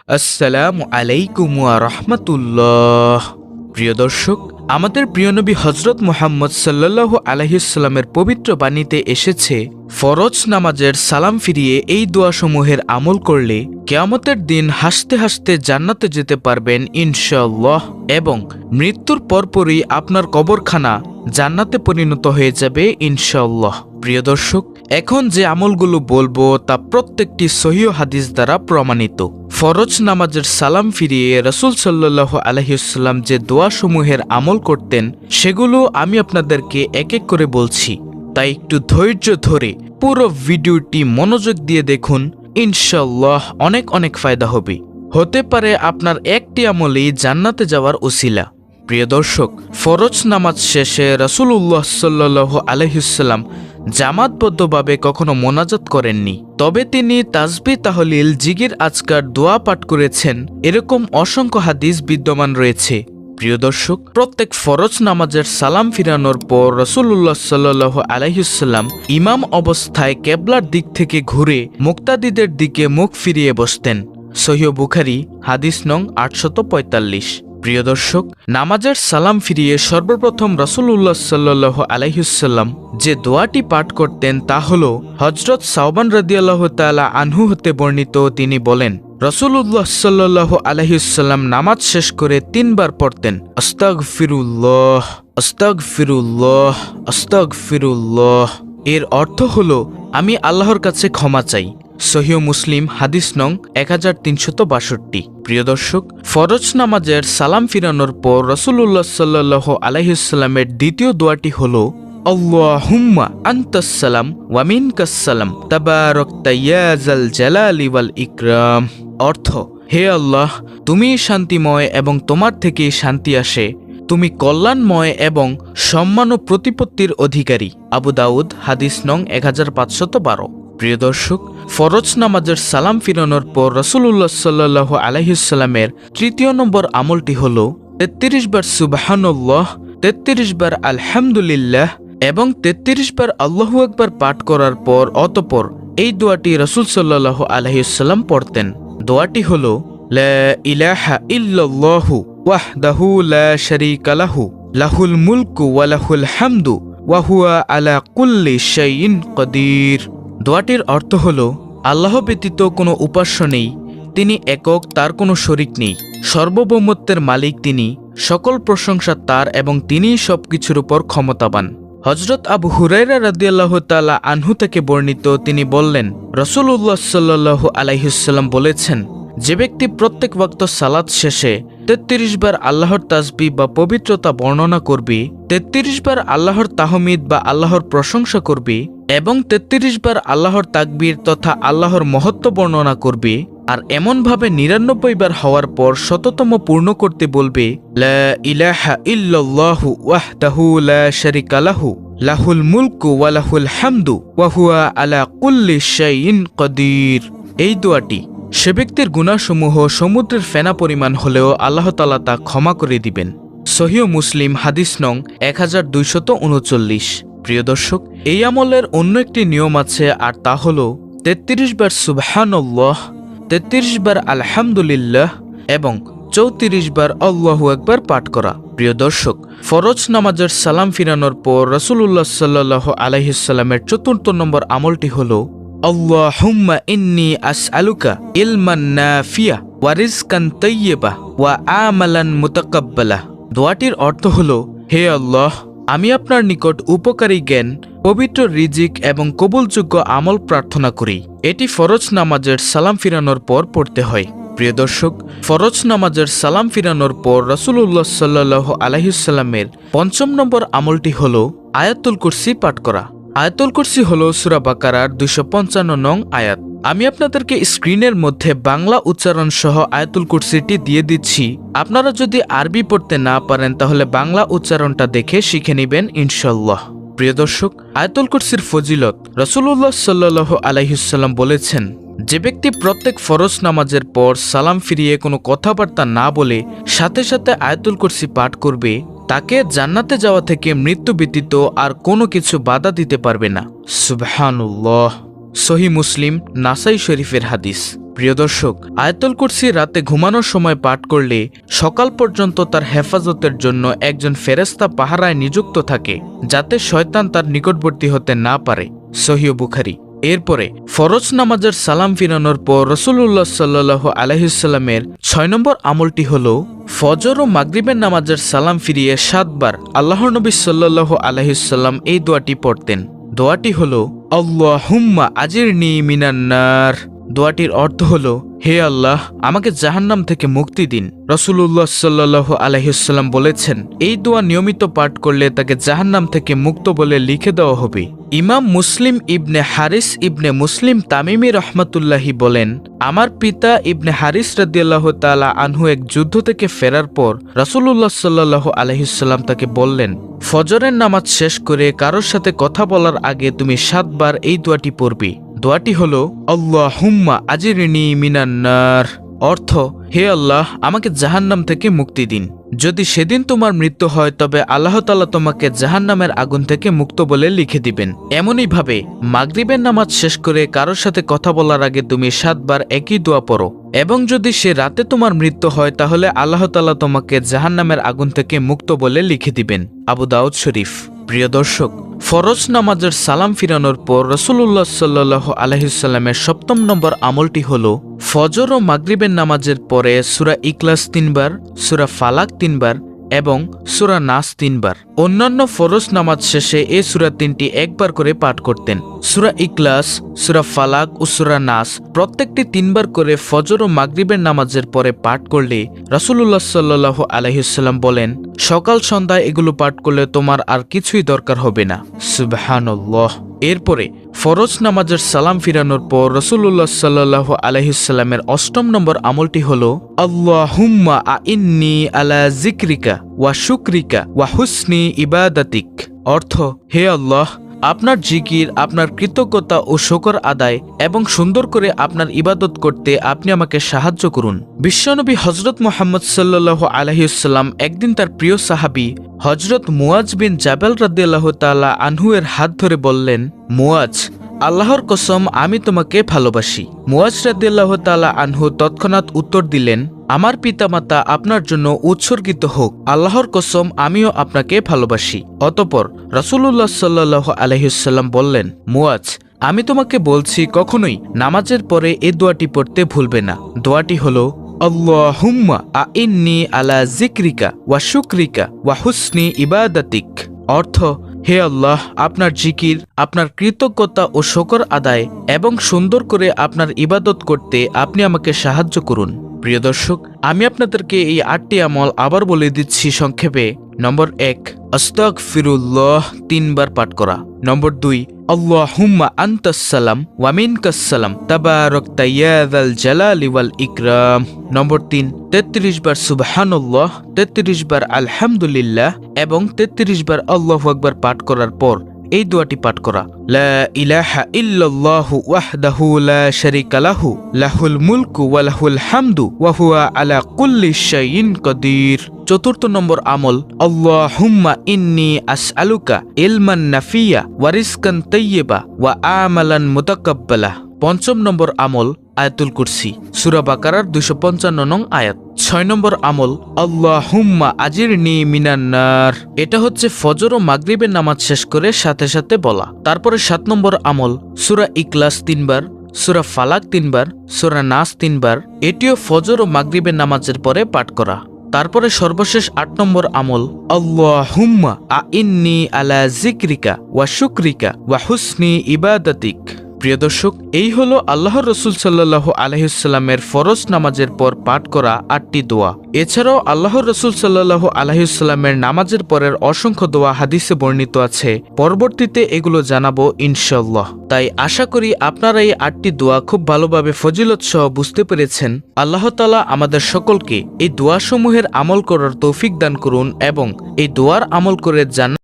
আসসালামু আলাইকুম ওয়া রাহমাতুল্লাহ। প্রিয় দর্শক, আমাদের প্রিয় নবী হযরত মুহাম্মদ সাল্লাল্লাহু আলাইহি সাল্লামের পবিত্র বাণীতে এসেছে, ফরজ নামাজের সালাম ফিরিয়ে এই দোয়াসমূহের আমল করলে কিয়ামতের দিন হাসতে হাসতে জান্নাতে যেতে পারবেন ইনশাআল্লাহ, এবং মৃত্যুর পরপরই আপনার কবরখানা জান্নাতে পরিণত হয়ে যাবে ইনশাআল্লাহ। প্রিয় দর্শক, এখন যে আমলগুলো বলবো তা প্রত্যেকটি সহিহ হাদিস দ্বারা প্রমাণিত। ফরজ নামাজের সালাম ফিরিয়ে রাসূল সাল্লাল্লাহু আলাইহি ওয়াসাল্লাম যে দোয়াসমূহের আমল করতেন সেগুলো আমি আপনাদেরকে এক এক করে বলছি, তাই একটু ধৈর্য ধরে পুরো ভিডিওটি মনোযোগ দিয়ে দেখুন। ইনশাআল্লাহ অনেক অনেক ফায়দা হবে, হতে পারে আপনার একটি আমলেই জান্নাতে যাওয়ার ওসিলা। প্রিয় দর্শক, ফরজ নামাজ শেষে রাসূলুল্লাহ সাল্লাল্লাহু আলাইহি ওয়াসাল্লাম জামাতবদ্ধভাবে কখনো মোনাজাত করেননি, তবে তিনি তাসবিহ, তাহলিল, জিকির, আজকার, দোয়া পাঠ করেছেন। এরকম অসংখ্য হাদিস বিদ্যমান রয়েছে। প্রিয় দর্শক, প্রত্যেক ফরজ নামাজের সালাম ফিরানোর পর রাসূলুল্লাহ সাল্লাল্লাহু আলাইহি ওয়াসাল্লাম ইমাম অবস্থায় কেবলার দিক থেকে ঘুরে মুক্তাদিদের দিকে মুখ ফিরিয়ে বসতেন। সহিহ বুখারী হাদিস নং 845। প্রিয় দর্শক, নামাজের সালাম ফিরিয়ে সর্বপ্রথম রাসূলুল্লাহ সাল্লাল্লাহু আলাইহি ওয়াসাল্লাম যে দোয়াটি পাঠ করতেন তা হল হযরত সাওবান রাদিয়াল্লাহু তাআলা আনহু হতে বর্ণিত। তিনি বলেন, রাসূলুল্লাহ সাল্লাল্লাহু আলাইহি ওয়াসাল্লাম নামাজ শেষ করে 3 বার পড়তেন, আস্তাগফিরুল্লাহ, আস্তাগফিরুল্লাহ, আস্তাগফিরুল্লাহ। এর অর্থ হল, আমি আল্লাহর কাছে ক্ষমা চাই। সহিহ মুসলিম হাদিস নং 1362। প্রিয় দর্শক, ফরজ নামাজের সালাম ফিরানোর পর রাসূলুল্লাহ সাল্লাল্লাহু আলাইহি ওয়াসাল্লামের দ্বিতীয় দোয়াটি হল, আল্লাহুম্মা আনতাস সালাম ওয়া মিনকাস সালাম তাবারাকতা ইয়া যাল জালালি ওয়াল ইকরাম। অর্থ, হে আল্লাহ, তুমি শান্তিময় এবং তোমার থেকেই শান্তি আসে, তুমি কল্যাণময় এবং সম্মান ও প্রতিপত্তির অধিকারী। আবু দাউদ হাদিস নং 1512। প্রিয় দর্শক, ফরজ নামাজের সালাম ফিরানোর পর রাসূলুল্লাহ সাল্লাল্লাহু আলাইহি ওয়াসাল্লামের তৃতীয় নম্বর আমলটি হল 33 বার সুবহানাল্লাহ, 33 বার আলহামদুলিল্লাহ এবং 33 বার আল্লাহু আকবার পাঠ করার পর অতঃপর এই দোয়াটি রাসূল সাল্লাল্লাহু আলাইহি ওয়াসাল্লাম পড়তেন। দোয়াটি হল, লা ইলাহা ইল্লাল্লাহু ওয়াহদাহু লা শারীকা লাহু, লাহুল মুলকু ওয়া লাহুল হামদু ওয়া হুয়া আলা কুল্লি শাইইন কাদির। দোয়াটির অর্থ হল, আল্লাহ ব্যতীত কোনো উপাস্য নেই, তিনি একক, তার কোনো শরিক নেই, সর্বভৌমত্বের মালিক তিনি, সকল প্রশংসা তার এবং তিনিই সবকিছুর উপর ক্ষমতাবান। হযরত আবু হুরায়রা রাদিয়াল্লাহু তাআলা আনহু থেকে বর্ণিত, তিনি বললেন, রাসূলুল্লাহ সাল্লাল্লাহু আলাইহি ওয়াসাল্লাম বলেছেন, যে ব্যক্তি প্রত্যেক ওয়াক্ত সালাত শেষে 33 বার আল্লাহর তাসবিহ বা পবিত্রতা বর্ণনা করবে, 33 বার আল্লাহর তাহমিদ বা আল্লাহর প্রশংসা করবে এবং 33 বার আল্লাহর তাকবীর তথা আল্লাহর মহত্ব বর্ণনা করবে, আর এমনভাবে 99 বার হওয়ার পর শততম পূর্ণ করতে বলবে, লা ইলাহা ইল্লাল্লাহু ওয়াহদাহু লা শারীকা লাহু, লাহুল মুলকু ওয়া লাহুল হামদু ওয়া হুয়া আলা কুল্লি শাইইন কাদির। এই দোয়াটি সে ব্যক্তির গুনাহসমূহ সমুদ্রের ফেনা পরিমাণ হলেও আল্লাহ তাআলা তা ক্ষমা করে দিবেন। সহিহ মুসলিম হাদিস নং 1239। প্রিয় দর্শক, এই আমলের অন্য একটি নিয়ম আছে, আর তা হল 33 বার সুবহানাল্লাহ, 33 বার আলহামদুলিল্লাহ এবং 34 বার আল্লাহু আকবার পাঠ করা। প্রিয় দর্শক, ফরজ নামাজের সালাম ফিরানোর পর রাসূলুল্লাহ সাল্লাল্লাহু আলাইহি ওয়াসাল্লামের 4র্থ নম্বর আমলটি হল, আল্লাহুম্মা ইন্নী আসআলুকা ইলমান নাফিয়া ওয়া রিজকান তাইয়্যিবা ওয়া আমালান মুতাকাব্বালা। দোয়াটির অর্থ হল, হে আল্লাহ, আমি আপনার নিকট উপকারী জ্ঞান, পবিত্র রিজিক এবং কবুলযোগ্য আমল প্রার্থনা করি। এটি ফরজ নামাজের সালাম ফিরানোর পর পড়তে হয়। প্রিয় দর্শক, ফরজ নামাজের সালাম ফিরানোর পর রাসূলুল্লাহ সাল্লাল্লাহু আলাইহি ওয়াসাল্লামের 5ম নম্বর আমলটি হল আয়াতুল কুরসি পাঠ করা। আয়াতুল কুরসি হল সূরা বাকারার 255 নং আয়াত। আমি আপনাদেরকে স্ক্রিনের মধ্যে বাংলা উচ্চারণ সহ আয়াতুল কুরসিটি দিয়ে দিচ্ছি। আপনারা যদি আরবি পড়তে না পারেন তাহলে বাংলা উচ্চারণটা দেখে শিখে নেবেন ইনশাআল্লাহ। প্রিয় দর্শক, আয়াতুল কুরসির ফজিলত, রাসূলুল্লাহ সাল্লাল্লাহু আলাইহি ওয়াসাল্লাম বলেছেন, যে ব্যক্তি প্রত্যেক ফরজ নামাজের পর সালাম ফিরিয়ে কোনো কথাবার্তা না বলে সাথে সাথে আয়াতুল কুরসি পাঠ করবে, তাকে জান্নাতে যাওয়া থেকে মৃত্যু ব্যতীত আর কোনো কিছু বাধা দিতে পারবে না। সুবহানাল্লাহ। সহিহ মুসলিম নাসাই শরীফের হাদিস। প্রিয় দর্শক, আয়াতুল কুরসি রাতে ঘুমানোর সময় পাঠ করলে সকাল পর্যন্ত তার হেফাজতের জন্য একজন ফেরেশতা পাহারায় নিযুক্ত থাকে, যাতে শয়তান তার নিকটবর্তী হতে না পারে। সহিহ বুখারী। এরপরে ফরজ নামাজের সালাম ফিরানোর পর রাসূলুল্লাহ সাল্লাল্লাহু আলাইহি ওয়াসাল্লামের ৬ নম্বর আমলটি হল ফজর ও মাগরিবের নামাজের সালাম ফিরিয়ে ৭ বার আল্লাহর নবী সাল্লাল্লাহু আলাইহি ওয়াসাল্লাম এই দোয়াটি পড়তেন। দোয়াটি হল আল্লাহুম্মা আজিরনি মিনান নার। দোয়াটির অর্থ হল, হে আল্লাহ, আমাকে জাহান্নাম থেকে মুক্তি দিন। রাসূলুল্লাহ সাল্লাল্লাহু আলাইহি ওয়াসাল্লাম বলেছেন, এই দোয়া নিয়মিত পাঠ করলে তাকে জাহান্নাম থেকে মুক্ত বলে লিখে দেওয়া হবে। ইমাম মুসলিম ইবনে হারিস ইবনে মুসলিম তামিমি রহমাতুল্লাহি বলেন, আমার পিতা ইবনে হারিস রাদিয়াল্লাহু তাআলা আনহু এক যুদ্ধ থেকে ফেরার পর রাসূলুল্লাহ সাল্লাল্লাহু আলাইহি ওয়াসাল্লাম তাকে বললেন, ফজরের নামাজ শেষ করে কারোর সাথে কথা বলার আগে তুমি ৭ বার এই দোয়াটি পড়বে। দোয়াটি হল আল্লাহুম্মা আজিরনি মিনান নার। অর্থ, হে আল্লাহ, আমাকে জাহান্নাম থেকে মুক্তি দিন। যদি সেদিন তোমার মৃত্যু হয় তবে আল্লাহ তাআলা তোমাকে জাহান্নামের আগুন থেকে মুক্ত বলে লিখে দিবেন। এমনইভাবে মাগরিবের নামাজ শেষ করে কারোর সাথে কথা বলার আগে তুমি ৭ বার একই দোয়া পড়ো, এবং যদি সে রাতে তোমার মৃত্যু হয় তাহলে আল্লাহ তাআলা তোমাকে জাহান্নামের আগুন থেকে মুক্ত বলে লিখে দিবেন। আবু দাউদ শরীফ। প্রিয় দর্শক, ফরজ নামাজের সালাম ফিরানোর পর রাসূলুল্লাহ সাল্লাল্লাহু আলাইহি ওয়াসাল্লামের ৭ম নম্বর আমলটি হল ফজর ও মাগরিবের নামাজের পরে সূরা ইখলাস ৩ বার, সূরা ফালাক ৩ বার এবং সূরা নাস ৩ বার। অন্যান্য ফরজ নামাজ শেষে এই সূরা ৩টি একবার করে পাঠ করতেন। সূরা ইখলাস, সূরা ফালাক ও সূরা নাস প্রত্যেকটি ৩ বার করে ফজর ও মাগরিবের নামাজের পরে পাঠ করলে রাসূলুল্লাহ সাল্লাল্লাহু আলাইহি ওয়াসাল্লাম বলেন, সকাল সন্ধ্যায় এগুলো পাঠ করলে তোমার আর কিছুই দরকার হবে না। সুবহানাল্লাহ। এরপরে ফরজ নামাজের সালাম ফিরানোর পর রাসূলুল্লাহ সাল্লাল্লাহু আলাইহি ওয়াসাল্লামের ৮ম নম্বর আমলটি হল আল্লাহুম্মা আইন্নি আলা যিকরিকা ওয়া শুকরিকা ওয়া হুসনি ইবাদাতিক। অর্থ, হে আল্লাহ, আপনার জিকির, আপনার কৃতজ্ঞতা ও শুকর আদায় এবং সুন্দর করে আপনার ইবাদত করতে আপনি আমাকে সাহায্য করুন। বিশ্বনবী হযরত মুহাম্মদ সাল্লাল্লাহু আলাইহি ওয়াসাল্লাম একদিন তার প্রিয় সাহাবী হযরত মুয়াজ বিন জাবাল রাদিয়াল্লাহু তাআলা আনহু এর হাত ধরে বললেন, মুয়াজ, আল্লাহর কসম আমি তোমাকে ভালোবাসি। মুয়াজ রাদিয়াল্লাহু তাআলা আনহু তৎক্ষণাৎ উত্তর দিলেন, আমার পিতামাতা আপনার জন্য উৎসর্গিত হোক, আল্লাহর কসম আমিও আপনাকে ভালোবাসি। অতঃপর রাসূলুল্লাহ সাল্লাল্লাহু আলাইহি ওয়াসাল্লাম বললেন, মুয়াজ, আমি তোমাকে বলছি কখনোই নামাজের পরে এই দোয়াটি পড়তে ভুলবে না। দোয়াটি হল আল্লাহুম্মা আইন্নি আলা যিকরিকা ওয়া শুকরিকা ওয়া হুসনি ইবাদাতিক। অর্থ, হে আল্লাহ, আপনার জিকির, আপনার কৃতজ্ঞতা ও শুকর আদায় এবং সুন্দর করে আপনার ইবাদত করতে আপনি আমাকে সাহায্য করুন। প্রিয় দর্শক, আমি আপনাদেরকে এই ৮টি আমল আবার বলে দিচ্ছি সংক্ষেপে। নম্বর ১, আস্তাগফিরুল্লাহ ৩ বার পাঠ করা। নম্বর ২, আল্লাহুম্মা আনতাস সালাম ওয়া মিনকাস সালাম তাবারাকতা ইয়া যাল জালালি ওয়াল ইকরাম। নম্বর ৩, ৩৩ বার সুবহানাল্লাহ, ৩৩ বার আলহামদুলিল্লাহ এবং ৩৩ বার আল্লাহু আকবার পাঠ করার পর এই দোয়াটি পাঠ করা, লা ইলাহা ইল্লাল্লাহু ওয়াহদাহু লা শারীকা লাহু লাহুল মুলকু ওয়া লাহুল হামদু ওয়া হুয়া আলা কুল্লি শাইইন কাদির। ৪র্থ নম্বর আমল, আল্লাহুম্মা ইন্নী আসআলুকা ইলমান নাফিয়া ওয়া রিজকান তাইয়্যিবা ওয়া আমালান মুতাকাব্বালা। ৫ম নম্বর আমল, আয়াতুল কুরসি, সূরা বাকারার ২৫৫ নং আয়াত। ৬ নম্বর আমল, আল্লাহুম্মা আজিরনি মিনান নার। এটা হচ্ছে ফজর ও মাগরিবের নামাজ শেষ করে সাথে সাথে বলা। তারপরে ৭ নম্বর আমল, সূরা ইখলাস ৩ বার, সূরা ফালাক ৩ বার, সূরা নাস ৩ বার। এটিও ফজর ও মাগরিবের নামাজের পরে পাঠ করা। তারপরে সর্বশেষ ৮ নম্বর আমল, আল্লাহুম্মা আইন্নি আলা যিকরিকা ওয়া শুকরিকা ওয়া হুসনি ইবাদাতিক। প্রিয় দর্শক, এই হলো আল্লাহর রাসূল সাল্লাল্লাহু আলাইহি ওয়াসাল্লামের ফরজ নামাজের পর পাঠ করা ৮টি দোয়া। এছাড়াও আল্লাহর রাসূল সাল্লাল্লাহু আলাইহি ওয়াসাল্লামের নামাজের পরের অসংখ্য দোয়া হাদিসে বর্ণিত আছে। পরবর্তীতে এগুলো জানাবো ইনশাআল্লাহ। তাই আশা করি আপনারা এই ৮টি দোয়া খুব ভালোভাবে ফজিলত সহ বুঝতে পেরেছেন। আল্লাহ তাআলা আমাদের সকলকে এই দোয়াসমূহের আমল করার তৌফিক দান করুন এবং এই দোয়ার আমল করে জান্নাত